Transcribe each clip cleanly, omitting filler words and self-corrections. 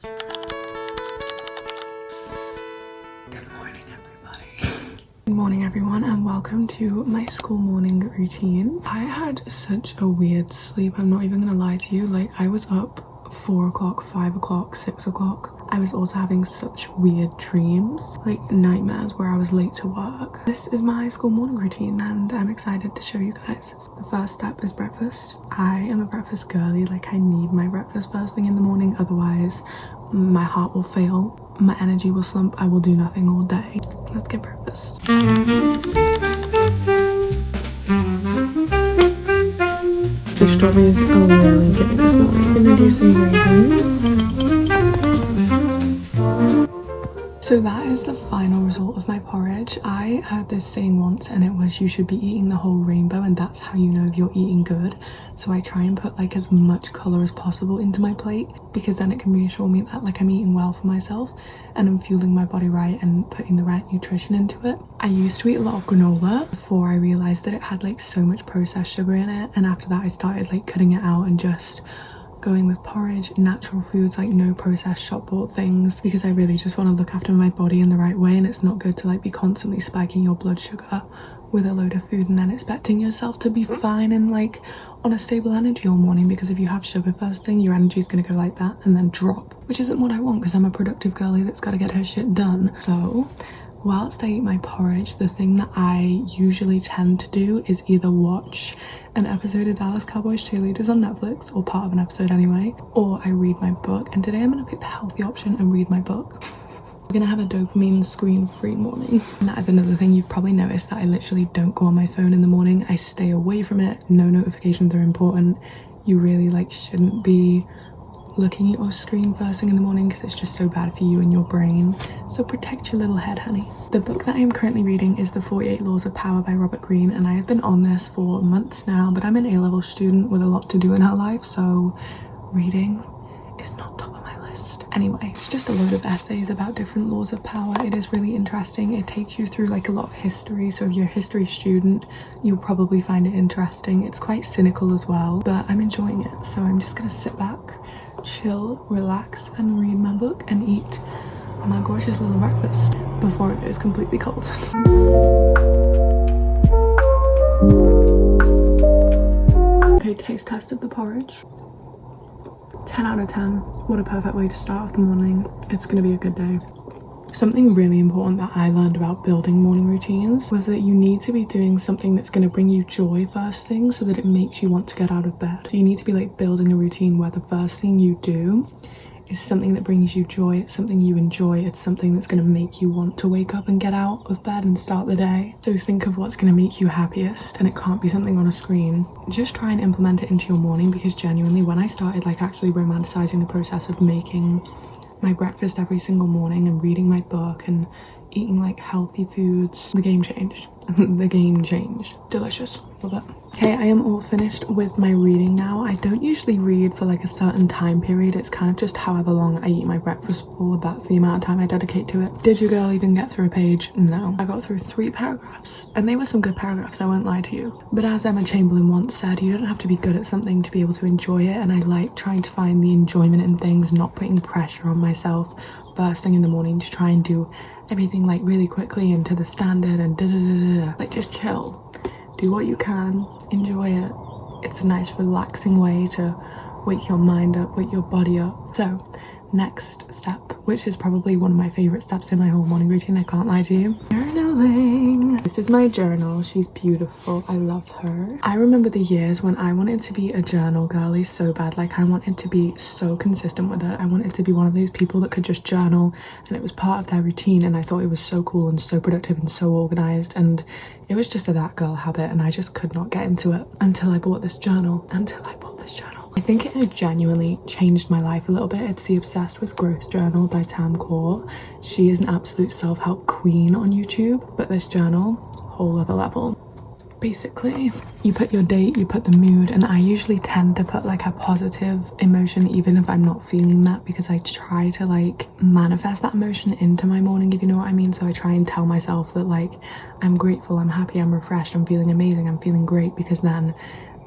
Good morning everyone and welcome to my school morning routine. I had such a weird sleep, I'm not even gonna lie to you. Like, I was up 4 o'clock, 5 o'clock, 6 o'clock. I was also having such weird dreams, like nightmares where I was late to work. This is my school morning routine and I'm excited to show you guys. The first step is breakfast. I am a breakfast girly, like I need my breakfast first thing in the morning, otherwise my heart will fail. My energy will slump, I will do nothing all day. Let's get breakfast. The strawberries are really giving this morning. I'm gonna do some raisins. So that is the final result of my porridge. I heard this saying once and it was you should be eating the whole rainbow and that's how you know if you're eating good. So I try and put like as much colour as possible into my plate because then it can reassure me that like I'm eating well for myself and I'm fueling my body right and putting the right nutrition into it. I used to eat a lot of granola before I realised that it had like so much processed sugar in it, and after that I started like cutting it out and just going with porridge, natural foods, like no processed shop bought things, because I really just want to look after my body in the right way, and it's not good to like be constantly spiking your blood sugar with a load of food and then expecting yourself to be fine and like on a stable energy all morning, because if you have sugar first thing your energy is going to go like that and then drop, which isn't what I want because I'm a productive girly that's got to get her shit done. So whilst I eat my porridge, the thing that I usually tend to do is either watch an episode of Dallas Cowboys Cheerleaders on Netflix, or part of an episode anyway, or I read my book. And today I'm going to pick the healthy option and read my book. We're going to have a dopamine screen-free morning. And that is another thing you've probably noticed, that I literally don't go on my phone in the morning. I stay away from it. No notifications are important. You really like shouldn't be looking at your screen first thing in the morning because it's just so bad for you and your brain. So protect your little head, honey. The book that I am currently reading is The 48 Laws of Power by Robert Greene, and I have been on this for months now, but I'm an A-level student with a lot to do in her life, so reading is not top of my list. Anyway, it's just a load of essays about different laws of power. It is really interesting. It takes you through like a lot of history, so if you're a history student you'll probably find it interesting. It's quite cynical as well, but I'm enjoying it, so I'm just gonna sit back, chill, relax and read my book and eat my gorgeous little breakfast before it goes completely cold. Okay, taste test of the porridge. 10 out of 10. What a perfect way to start off the morning. It's gonna be a good day. Something really important that I learned about building morning routines was that you need to be doing something that's going to bring you joy first thing so that it makes you want to get out of bed. So you need to be like building a routine where the first thing you do is something that brings you joy, it's something you enjoy, it's something that's going to make you want to wake up and get out of bed and start the day. So think of what's going to make you happiest, and it can't be something on a screen. Just try and implement it into your morning, because genuinely when I started like actually romanticizing the process of making my breakfast every single morning and reading my book and eating like healthy foods, the game changed. The game changed. Delicious. Love it. Okay, I am all finished with my reading now. I don't usually read for like a certain time period. It's kind of just however long I eat my breakfast for, that's the amount of time I dedicate to it. Did your girl even get through a page? No. I got through 3 paragraphs, and they were some good paragraphs, I won't lie to you. But as Emma Chamberlain once said, you don't have to be good at something to be able to enjoy it, and I like trying to find the enjoyment in things, not putting pressure on myself first thing in the morning to try and do everything like really quickly and to the standard and da-da-da-da-da. Like, just chill. Do what you can, enjoy it. It's a nice relaxing way to wake your mind up, wake your body up. So next step, which is probably one of my favorite steps in my whole morning routine, I can't lie to you, journaling. This is my journal. She's beautiful. I love her. I remember the years when I wanted to be a journal girly so bad. Like, I wanted to be so consistent with it. I wanted to be one of those people that could just journal and it was part of their routine, and I thought it was so cool and so productive and so organized, and it was just a that girl habit, and I just could not get into it until I bought this journal. I think it has genuinely changed my life a little bit. It's the Obsessed with Growth journal by Tam Kaur. She is an absolute self-help queen on YouTube, but this journal, whole other level. Basically, you put your date, you put the mood, and I usually tend to put like a positive emotion even if I'm not feeling that, because I try to like manifest that emotion into my morning, if you know what I mean. So I try and tell myself that like I'm grateful, I'm happy, I'm refreshed, I'm feeling amazing, I'm feeling great, because then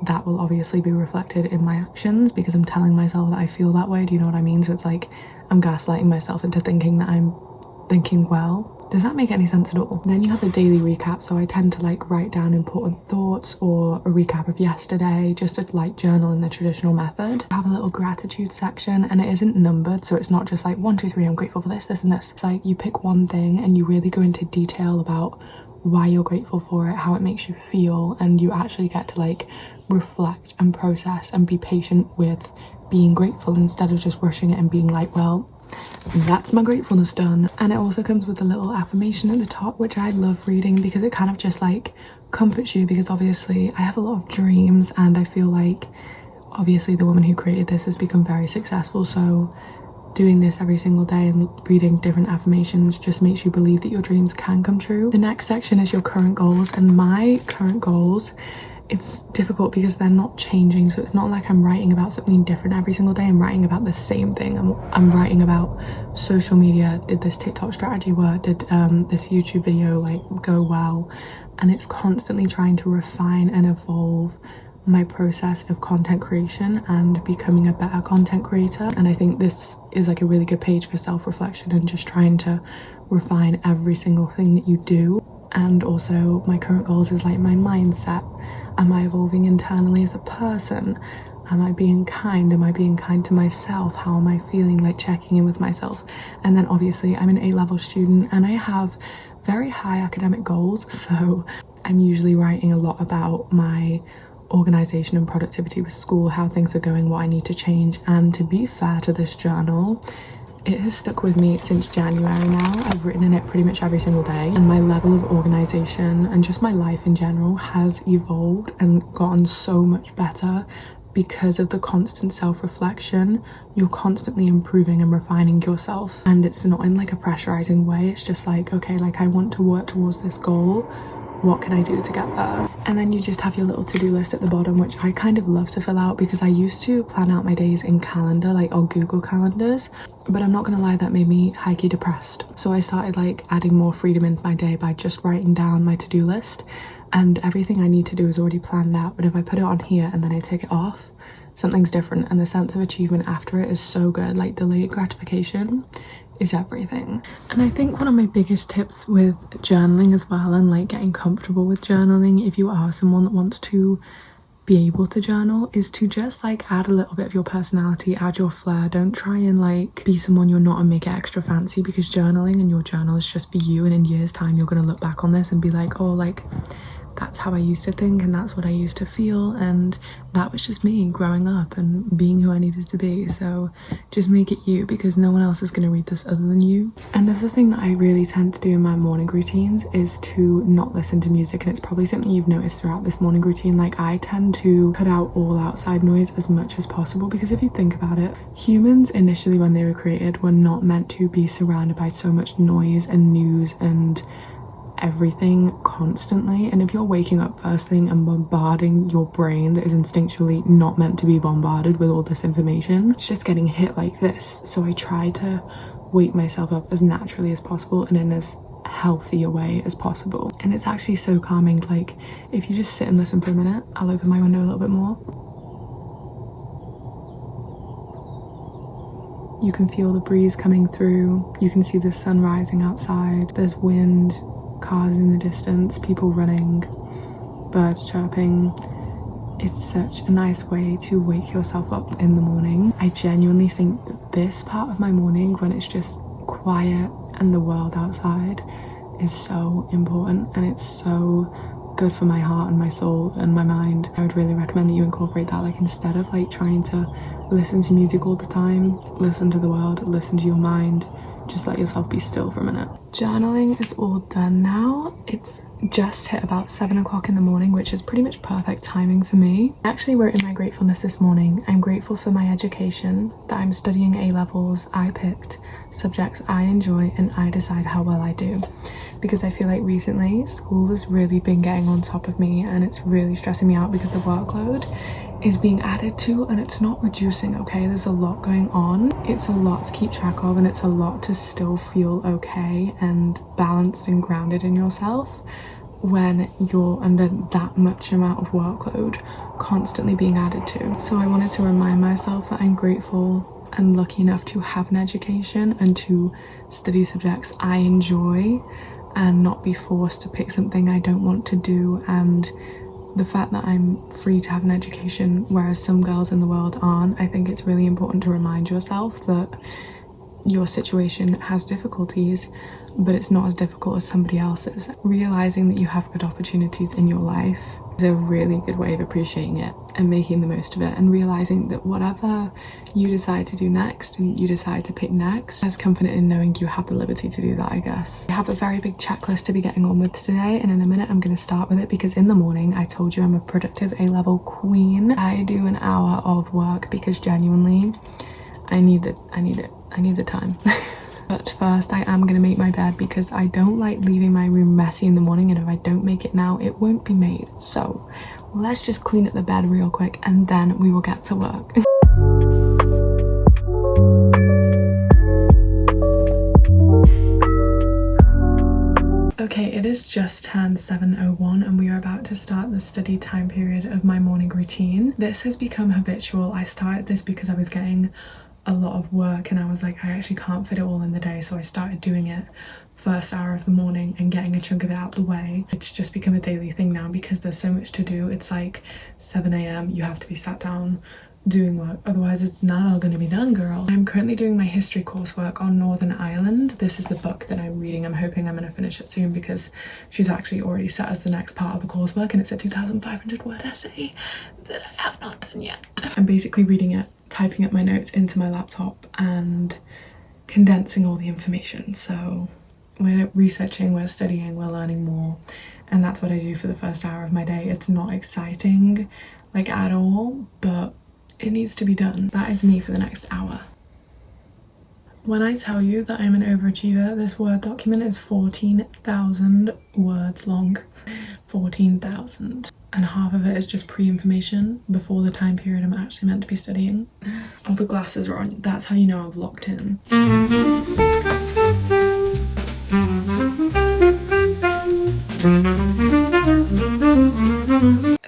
that will obviously be reflected in my actions because I'm telling myself that I feel that way. Do you know what I mean? So it's like I'm gaslighting myself into thinking that I'm thinking well. Does that make any sense at all? Then you have a daily recap, so I tend to like write down important thoughts or a recap of yesterday, just to like journal in the traditional method. I have a little gratitude section, and it isn't numbered, so it's not just like 1, 2, 3, I'm grateful for this, this and this. It's like you pick one thing and you really go into detail about why you're grateful for it, how it makes you feel, and you actually get to like reflect and process and be patient with being grateful instead of just rushing it and being like, well, that's my gratefulness done. And it also comes with a little affirmation at the top, which I love reading because it kind of just like comforts you, because obviously I have a lot of dreams and I feel like obviously the woman who created this has become very successful, so doing this every single day and reading different affirmations just makes you believe that your dreams can come true. The next section is your current goals, and my current goals, it's difficult because they're not changing, so it's not like I'm writing about something different every single day. I'm writing about the same thing. I'm writing about social media. Did this TikTok strategy work? Did this YouTube video like go well? And it's constantly trying to refine and evolve my process of content creation and becoming a better content creator. And I think this is like a really good page for self-reflection and just trying to refine every single thing that you do. And also my current goals is like my mindset. Am I evolving internally as a person? Am I being kind? Am I being kind to myself? How am I feeling? Like checking in with myself. And then obviously I'm an A-level student and I have very high academic goals, so I'm usually writing a lot about my organization and productivity with school, how things are going, what I need to change. And to be fair to this journal, it has stuck with me since January now. I've written in it pretty much every single day, and my level of organization and just my life in general has evolved and gotten so much better because of the constant self-reflection. You're constantly improving and refining yourself, and it's not in like a pressurizing way. It's just like, okay, like I want to work towards this goal, what can I do to get there? And then you just have your little to-do list at the bottom, which I kind of love to fill out because I used to plan out my days in calendar, like on Google calendars, but I'm not gonna lie, that made me high-key depressed. So I started like adding more freedom into my day by just writing down my to-do list, and everything I need to do is already planned out. But if I put it on here and then I take it off, something's different, and the sense of achievement after it is so good. Like delayed gratification is everything. And I think one of my biggest tips with journaling as well, and like getting comfortable with journaling, if you are someone that wants to be able to journal, is to just like add a little bit of your personality, add your flair. Don't try and like be someone you're not and make it extra fancy, because journaling and your journal is just for you, and in years time you're gonna look back on this and be like, oh, like that's how I used to think and that's what I used to feel, and that was just me growing up and being who I needed to be. So just make it you, because no one else is going to read this other than you. And there's the thing that I really tend to do in my morning routines is to not listen to music, and it's probably something you've noticed throughout this morning routine. Like I tend to cut out all outside noise as much as possible, because if you think about it, humans initially when they were created were not meant to be surrounded by so much noise and news and everything constantly. And if you're waking up first thing and bombarding your brain that is instinctually not meant to be bombarded with all this information, it's just getting hit like this. So I try to wake myself up as naturally as possible and in as healthy a way as possible. And it's actually so calming. Like if you just sit and listen for a minute, I'll open my window a little bit more. You can feel the breeze coming through, you can see the sun rising outside, there's wind, cars in the distance, people running, birds chirping. It's such a nice way to wake yourself up in the morning. I genuinely think that this part of my morning, when it's just quiet and the world outside, is so important, and it's so good for my heart and my soul and my mind. I would really recommend that you incorporate that. Like instead of like trying to listen to music all the time, listen to the world, listen to your mind. Just let yourself be still for a minute. Journaling is all done now. It's just hit about 7 o'clock in the morning, which is pretty much perfect timing for me. I actually wrote in my gratefulness this morning, I'm grateful for my education, that I'm studying A-levels I picked, subjects I enjoy, and I decide how well I do. Because I feel like recently school has really been getting on top of me, and it's really stressing me out because the workload is being added to and it's not reducing. Okay, there's a lot going on, it's a lot to keep track of, and it's a lot to still feel okay and balanced and grounded in yourself. when you're under that much amount of workload constantly being added to. So I wanted to remind myself that I'm grateful and lucky enough to have an education and to study subjects I enjoy and not be forced to pick something I don't want to do. And the fact that I'm free to have an education, whereas some girls in the world aren't, I think it's really important to remind yourself that your situation has difficulties, but it's not as difficult as somebody else's. Realizing that you have good opportunities in your life is a really good way of appreciating it and making the most of it, and realizing that whatever you decide to do next and you decide to pick next, as confident in knowing you have the liberty to do that, I guess. I have a very big checklist to be getting on with today, and in a minute I'm going to start with it because in the morning, I told you I'm a productive A-level queen. I do an hour of work because genuinely I need the time. But first I am gonna make my bed because I don't like leaving my room messy in the morning, and if I don't make it now, it won't be made. So let's just clean up the bed real quick and then we will get to work. Okay, it is just turned 7:01 and we are about to start the study time period of my morning routine. This has become habitual. I started this because I was getting a lot of work and I was like, I actually can't fit it all in the day, so I started doing it first hour of the morning and getting a chunk of it out the way. It's just become a daily thing now because there's so much to do. It's like 7 a.m. you have to be sat down doing work, otherwise it's not all going to be done, girl. I'm currently doing my history coursework on Northern Ireland. This is the book that I'm reading. I'm hoping I'm going to finish it soon because she's actually already set as the next part of the coursework, and it's a 2,500 word essay that I have not done yet. I'm basically reading it, typing up my notes into my laptop and condensing all the information. So we're researching, we're studying, we're learning more, and that's what I do for the first hour of my day. It's not exciting like at all, but it needs to be done. That is me for the next hour. When I tell you that I'm an overachiever, this Word document is 14,000 words long. 14,000. And half of it is just pre-information before the time period I'm actually meant to be studying. Oh, the glasses are on. That's how you know I've locked in.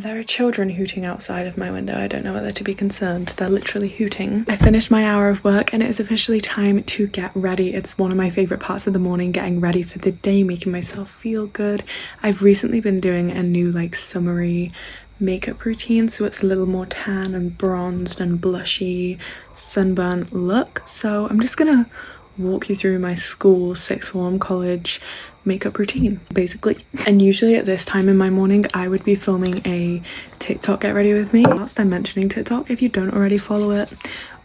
There are children hooting outside of my window. I don't know whether to be concerned. They're literally hooting. I finished my hour of work and it is officially time to get ready. It's one of my favorite parts of the morning, getting ready for the day, making myself feel good. I've recently been doing a new like summery makeup routine, so it's a little more tan and bronzed and blushy sunburn look. So I'm just gonna walk you through my school, sixth form, college makeup routine basically. And usually at this time in my morning I would be filming a TikTok get ready with me. Whilst I'm mentioning TikTok, if you don't already follow it,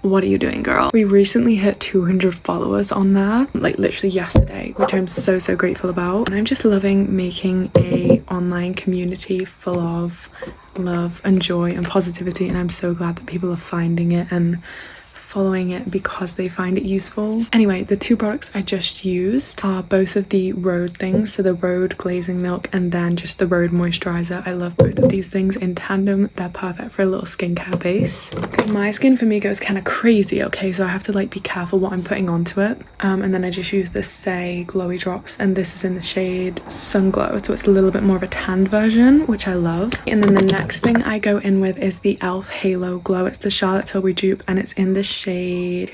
what are you doing, girl? We recently hit 200 followers on there, like literally yesterday, which I'm so grateful about. And I'm just loving making a online community full of love and joy and positivity, and I'm so glad that people are finding it and following it because they find it useful. Anyway, the two products I just used are both of the Rhode things, so the Rhode glazing milk and then just the Rhode moisturizer. I love both of these things in tandem. They're perfect for a little skincare base because my skin for me goes kind of crazy, okay, so I have to like be careful what I'm putting onto it. And then I just use the Say glowy drops, and this is in the shade Sun Glow, so it's a little bit more of a tanned version, which I love. And then the next thing I go in with is the e.l.f. Halo Glow. It's the Charlotte Tilbury dupe and it's in the shade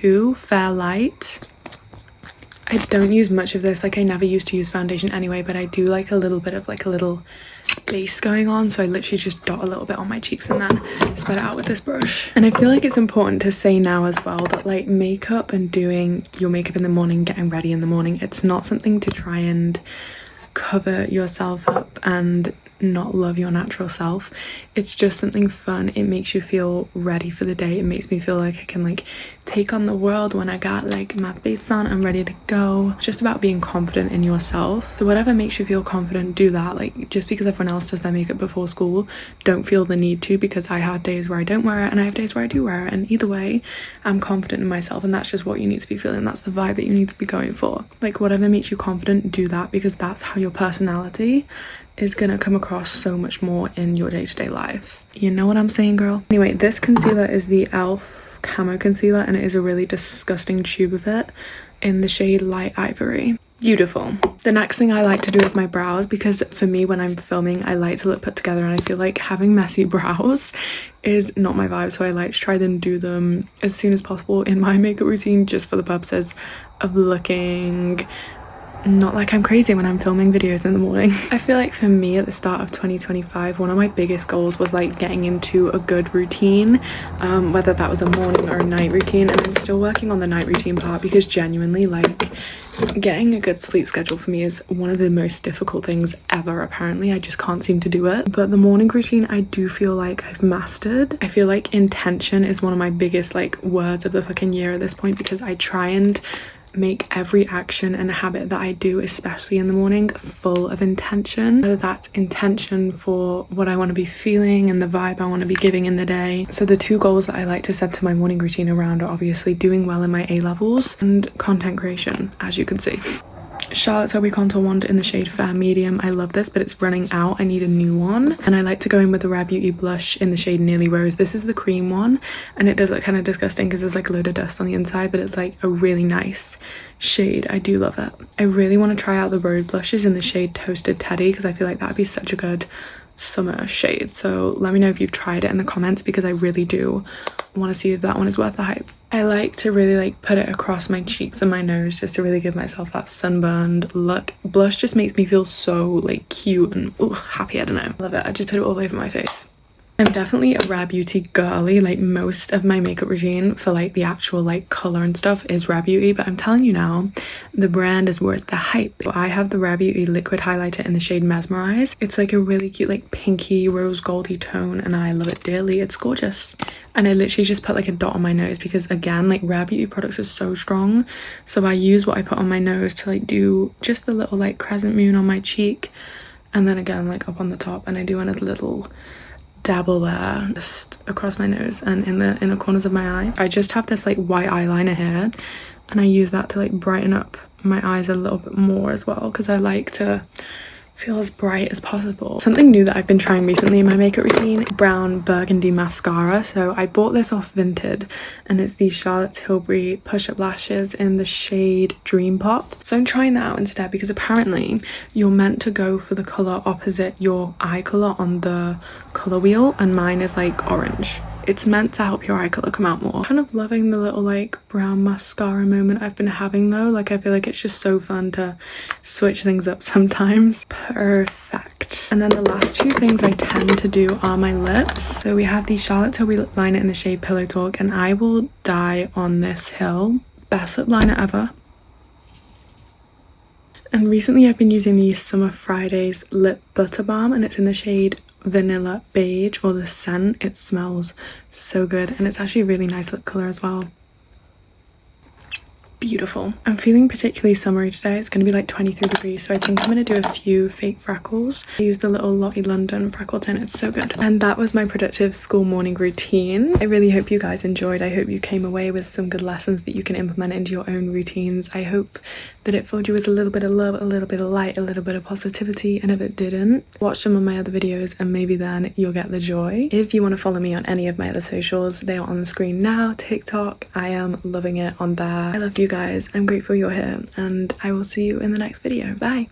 2 Fair Light. I don't use much of this, like I never used to use foundation anyway, but I do like a little bit of like a little base going on, so I literally just dot a little bit on my cheeks and then spread it out with this brush. And I feel like it's important to say now as well that like makeup and doing your makeup in the morning, getting ready in the morning, it's not something to try and cover yourself up and not love your natural self. It's just something fun. It makes you feel ready for the day. It makes me feel like I can like take on the world when I got like my face on. I'm ready to go. It's just about being confident in yourself. So whatever makes you feel confident, do that. Like just because everyone else does their makeup before school, don't feel the need to, because I had days where I don't wear it and I have days where I do wear it, and either way I'm confident in myself, and that's just what you need to be feeling. That's the vibe that you need to be going for. Like whatever makes you confident, do that, because that's how your personality is gonna come across so much more in your day-to-day life. You know what I'm saying, girl? Anyway, this concealer is the e.l.f. Camo Concealer, and it is a really disgusting tube of it in the shade Light Ivory. Beautiful. The next thing I like to do is my brows, because for me when I'm filming I like to look put together, and I feel like having messy brows is not my vibe, so I like to try and do them as soon as possible in my makeup routine, just for the purposes of looking not like I'm crazy when I'm filming videos in the morning. I feel like for me at the start of 2025, one of my biggest goals was like getting into a good routine, whether that was a morning or a night routine, and I'm still working on the night routine part, because genuinely like getting a good sleep schedule for me is one of the most difficult things ever. Apparently I just can't seem to do it, but the morning routine I do feel like I've mastered. I feel like intention is one of my biggest like words of the fucking year at this point, because I try and make every action and habit that I do, especially in the morning, full of intention, whether that's intention for what I want to be feeling and the vibe I want to be giving in the day. So the two goals that I like to set to my morning routine around are obviously doing well in my A-levels and content creation, as you can see. Charlotte Tilbury Contour Wand in the shade Fair Medium. I love this, but it's running out. I need a new one. And I like to go in with the Rare Beauty blush in the shade Nearly Rose. This is the cream one, and it does look kind of disgusting because there's like a load of dust on the inside, but it's like a really nice shade. I do love it. I really want to try out the Rose blushes in the shade Toasted Teddy, because I feel like that'd be such a good summer shade. So let me know if you've tried it in the comments, because I really do want to see if that one is worth the hype. I like to really like put it across my cheeks and my nose, just to really give myself that sunburned look. Blush just makes me feel so like cute and happy. I don't know, I love it. I just put it all over my face. I'm definitely a Rare Beauty girly. Like most of my makeup routine for like the actual like color and stuff is Rare Beauty, but I'm telling you now, the brand is worth the hype. So I have the Rare Beauty liquid highlighter in the shade Mesmerize. It's like a really cute like pinky rose goldy tone, and I love it dearly. It's gorgeous. And I literally just put like a dot on my nose, because again, like Rare Beauty products are so strong, so I use what I put on my nose to like do just the little like crescent moon on my cheek, and then again like up on the top, and I do another little dabble there just across my nose and in the inner corners of my eye. I just have this like white eyeliner here, and I use that to like brighten up my eyes a little bit more as well, because I like to feel as bright as possible. Something new that I've been trying recently in my makeup routine, brown burgundy mascara. So I bought this off Vinted, and it's these Charlotte Tilbury push-up lashes in the shade Dream Pop. So I'm trying that out instead, because apparently you're meant to go for the color opposite your eye color on the color wheel, and mine is like orange. It's meant to help your eye color come out more. Kind of loving the little like brown mascara moment I've been having though. Like I feel like it's just so fun to switch things up sometimes. Perfect. And then the last two things I tend to do are my lips. So we have the Charlotte Tilbury lip liner in the shade Pillow Talk, and I will die on this hill. Best lip liner ever. And recently I've been using the Summer Fridays Lip Butter Balm, and it's in the shade Vanilla Beige, or the scent. It smells so good, and it's actually a really nice lip colour as well. Beautiful. I'm feeling particularly summery today. It's going to be like 23 degrees, so I think I'm going to do a few fake freckles. I use the little Lottie London freckle tint. It's so good. And that was my productive school morning routine. I really hope you guys enjoyed. I hope you came away with some good lessons that you can implement into your own routines. I hope that it filled you with a little bit of love, a little bit of light, a little bit of positivity, and if it didn't, watch some of my other videos and maybe then you'll get the joy. If you want to follow me on any of my other socials, they are on the screen now. TikTok, I am loving it on there. I love you guys. I'm grateful you're here, and I will see you in the next video. Bye.